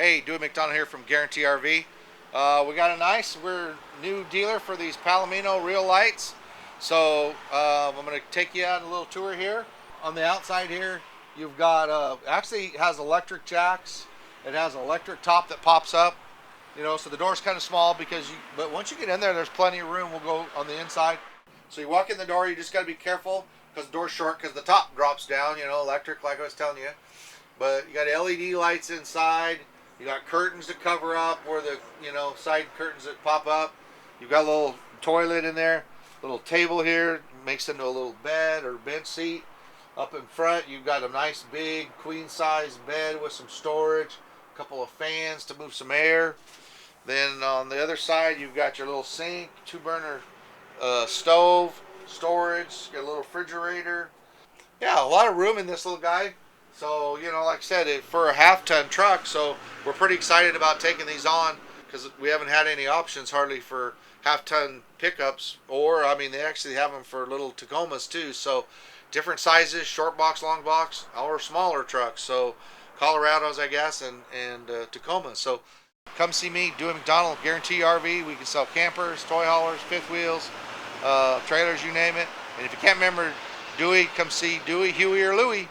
Hey, Dewey McDonald here from Guarantee RV. We got we're new dealer for these Palomino Real-Lites. So I'm going to take you on a little tour here. On the outside here, you've got, actually it has electric jacks. It has an electric top that pops up. You know, so the door's kind of small but once you get in there, there's plenty of room. We'll go on the inside. So you walk in the door, you just got to be careful because the door's short because the top drops down, you know, electric like I was telling you. But you got LED lights inside. You got curtains to cover up where the, side curtains that pop up. You've got a little toilet in there, little table here, makes into a little bed or bench seat. Up in front, you've got a nice big queen size bed with some storage, a couple of fans to move some air. Then on the other side, you've got your little sink, 2-burner stove, storage, got a little refrigerator. Yeah, a lot of room in this little guy. So, like I said, for a half-ton truck, so we're pretty excited about taking these on because we haven't had any options hardly for half-ton pickups, or, I mean, they actually have them for little Tacomas too, so different sizes, short box, long box, or smaller trucks, so Colorados, I guess, and Tacomas. So come see me, Dewey McDonald, Guarantee RV. We can sell campers, toy haulers, fifth wheels, trailers, you name it. And if you can't remember Dewey, come see Dewey, Huey, or Louie.